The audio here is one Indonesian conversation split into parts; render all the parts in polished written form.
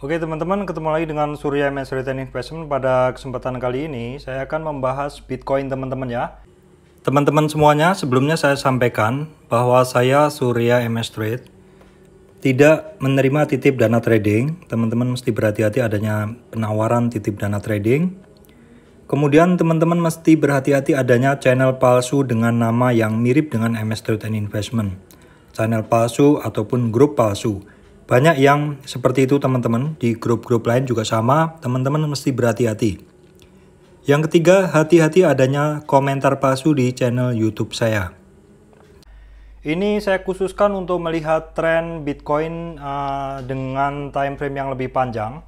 Oke teman-teman, ketemu lagi dengan Surya MS Retail Investment. Pada kesempatan kali ini saya akan membahas Bitcoin teman-teman ya. Teman-teman semuanya, sebelumnya saya sampaikan bahwa saya Surya MS Trade tidak menerima titip dana trading. Teman-teman mesti berhati-hati adanya penawaran titip dana trading. Kemudian teman-teman mesti berhati-hati adanya channel palsu dengan nama yang mirip dengan MS Trade Investment. Channel palsu ataupun grup palsu. Banyak yang seperti itu teman-teman, di grup-grup lain juga sama, teman-teman mesti berhati-hati. Yang ketiga, hati-hati adanya komentar palsu di channel YouTube saya. Ini saya khususkan untuk melihat tren Bitcoin dengan time frame yang lebih panjang.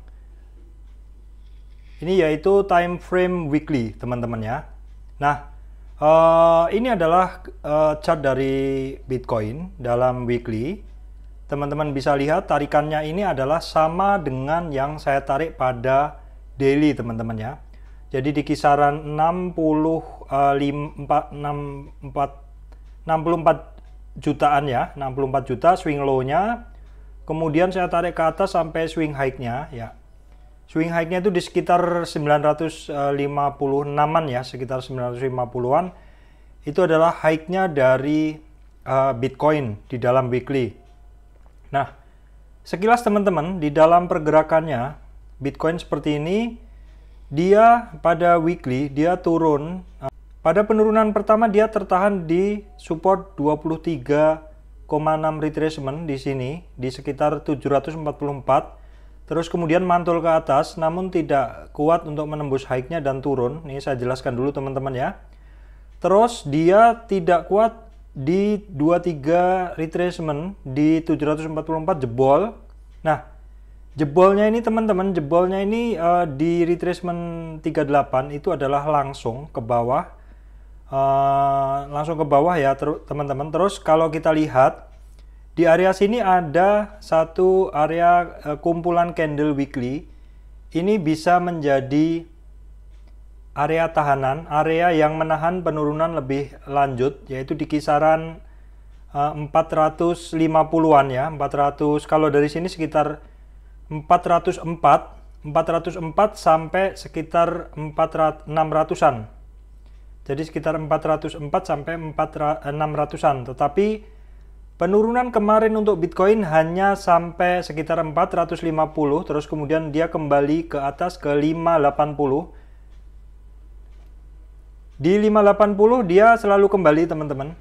Ini yaitu time frame weekly teman-teman ya. Nah, ini adalah chart dari Bitcoin dalam weekly. Teman-teman bisa lihat tarikannya ini adalah sama dengan yang saya tarik pada daily teman-teman ya. Jadi di kisaran 64 jutaan ya, 64 juta swing low-nya. Kemudian saya tarik ke atas sampai swing high-nya ya. Swing high-nya itu di sekitar 956-an ya, sekitar 950-an. Itu adalah high-nya dari Bitcoin di dalam weekly. Nah, sekilas teman-teman, di dalam pergerakannya, Bitcoin seperti ini, dia pada weekly, dia turun. Pada penurunan pertama, dia tertahan di support 23,6 retracement di sini, di sekitar 744. Terus kemudian mantul ke atas, namun tidak kuat untuk menembus high-nya dan turun. Ini saya jelaskan dulu teman-teman ya. Terus dia tidak kuat di 23 retracement di 744 jebol. Nah, jebolnya ini teman-teman, jebolnya ini di retracement 38 itu adalah langsung ke bawah. Langsung ke bawah ya teman-teman. Terus kalau kita lihat di area sini ada satu area kumpulan candle weekly. Ini bisa menjadi area tahanan, area yang menahan penurunan lebih lanjut, yaitu di kisaran 450-an ya, 400, kalau dari sini sekitar 404 sampai sekitar 600-an. Jadi sekitar 404 sampai 600-an, tetapi penurunan kemarin untuk Bitcoin hanya sampai sekitar 450, terus kemudian dia kembali ke atas ke 580. Di 580 dia selalu kembali teman-teman.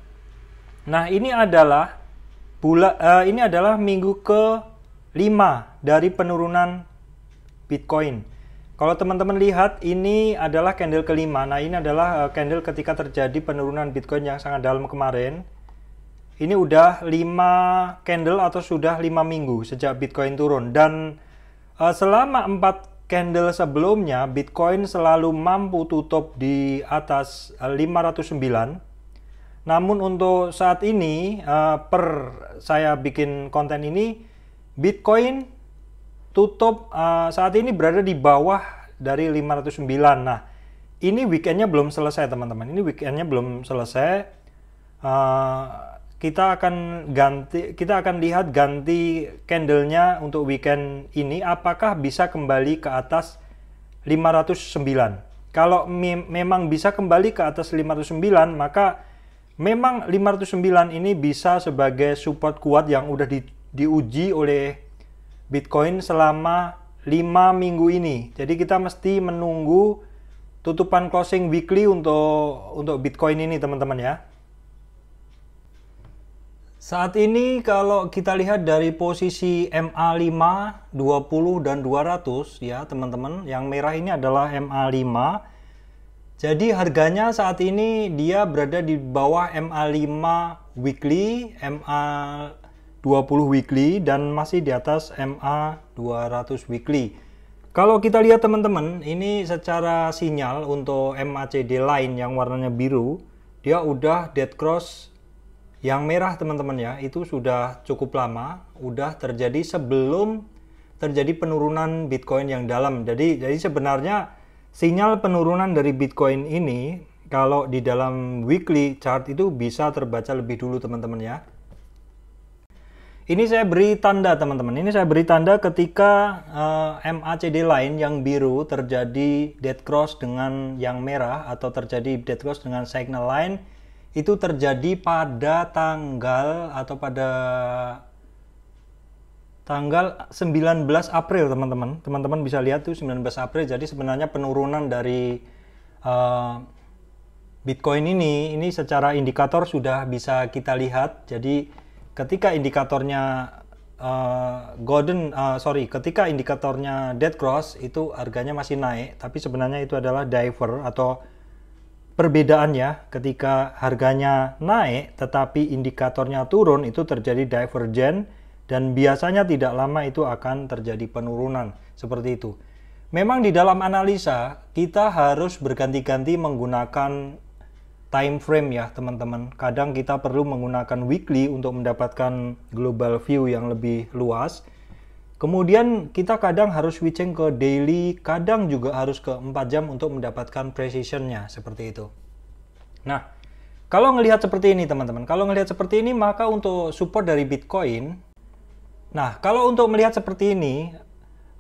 Nah, ini adalah minggu ke-5 dari penurunan Bitcoin. Kalau teman-teman lihat, ini adalah candle ke-5. Nah, ini adalah candle ketika terjadi penurunan Bitcoin yang sangat dalam kemarin. Ini udah 5 candle atau sudah 5 minggu sejak Bitcoin turun. Dan selama 4 candle sebelumnya, Bitcoin selalu mampu tutup di atas 509. Namun untuk saat ini, saya bikin konten ini, Bitcoin tutup saat ini berada di bawah dari 509. Nah, ini weekendnya belum selesai teman-teman. Ini weekendnya belum selesai. Kita akan lihat ganti candlenya untuk weekend ini apakah bisa kembali ke atas 509. Kalau memang bisa kembali ke atas 509, maka memang 509 ini bisa sebagai support kuat yang udah diuji oleh Bitcoin selama 5 minggu ini. Jadi kita mesti menunggu tutupan closing weekly untuk Bitcoin ini teman-teman ya. Saat ini kalau kita lihat dari posisi MA5, 20 dan 200 ya teman-teman, yang merah ini adalah MA5. Jadi harganya saat ini dia berada di bawah MA5 weekly, MA20 weekly dan masih di atas MA200 weekly. Kalau kita lihat teman-teman, ini secara sinyal untuk MACD line yang warnanya biru, dia udah dead cross. Yang merah teman-teman ya, itu sudah cukup lama, udah terjadi sebelum terjadi penurunan Bitcoin yang dalam. Jadi sebenarnya sinyal penurunan dari Bitcoin ini kalau di dalam weekly chart itu bisa terbaca lebih dulu teman-teman ya. Ini saya beri tanda teman-teman. Ini saya beri tanda ketika MACD line yang biru terjadi dead cross dengan yang merah atau terjadi dead cross dengan signal line, itu terjadi pada tanggal atau pada tanggal 19 April teman-teman. Teman-teman bisa lihat tuh 19 April. Jadi sebenarnya penurunan dari Bitcoin ini secara indikator sudah bisa kita lihat. Jadi ketika indikatornya ketika indikatornya dead cross itu harganya masih naik, tapi sebenarnya itu adalah diver atau perbedaannya ketika harganya naik tetapi indikatornya turun itu terjadi divergen dan biasanya tidak lama itu akan terjadi penurunan seperti itu. Memang di dalam analisa kita harus berganti-ganti menggunakan time frame ya teman-teman. Kadang kita perlu menggunakan weekly untuk mendapatkan global view yang lebih luas. Kemudian kita kadang harus switching ke daily, kadang juga harus ke 4 jam untuk mendapatkan precisionnya seperti itu. Nah, kalau ngelihat seperti ini teman-teman, maka untuk support dari Bitcoin, nah kalau untuk melihat seperti ini,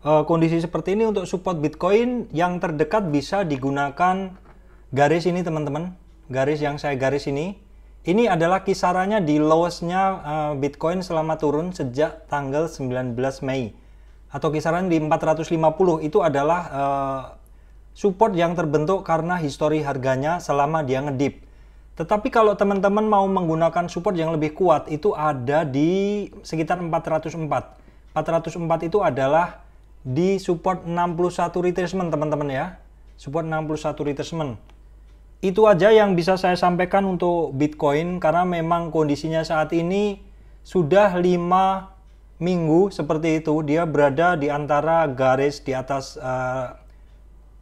kondisi seperti ini untuk support Bitcoin yang terdekat bisa digunakan garis ini teman-teman. Garis yang saya garis ini adalah kisarannya di lowest-nya Bitcoin selama turun sejak tanggal 19 Mei atau kisaran di 450. Itu adalah support yang terbentuk karena histori harganya selama dia ngedip. Tetapi kalau teman-teman mau menggunakan support yang lebih kuat, itu ada di sekitar 404. 404 itu adalah di support 61 retracement teman-teman ya. Support 61 retracement. Itu aja yang bisa saya sampaikan untuk Bitcoin karena memang kondisinya saat ini sudah 5 minggu seperti itu. Dia berada di antara garis di atas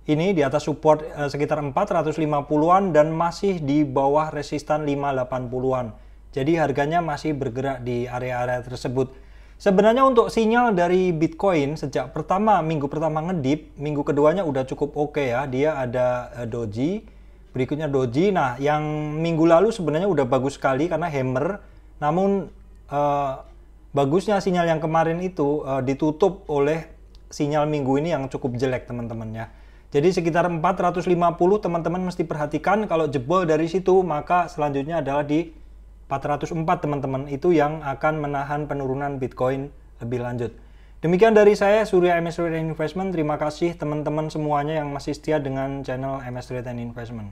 di atas support sekitar 450-an dan masih di bawah resistan 580-an. Jadi harganya masih bergerak di area-area tersebut. Sebenarnya untuk sinyal dari Bitcoin sejak minggu pertama ngedip, minggu keduanya udah cukup oke ya. Dia ada doji. Berikutnya doji. Nah, yang minggu lalu sebenarnya udah bagus sekali karena hammer. Namun bagusnya sinyal yang kemarin itu ditutup oleh sinyal minggu ini yang cukup jelek teman-teman ya. Jadi sekitar 450 teman-teman mesti perhatikan. Kalau jebol dari situ maka selanjutnya adalah di 404 teman-teman. Itu yang akan menahan penurunan Bitcoin lebih lanjut. Demikian dari saya, Surya MS Trade and Investment. Terima kasih teman-teman semuanya yang masih setia dengan channel MS Trade and Investment.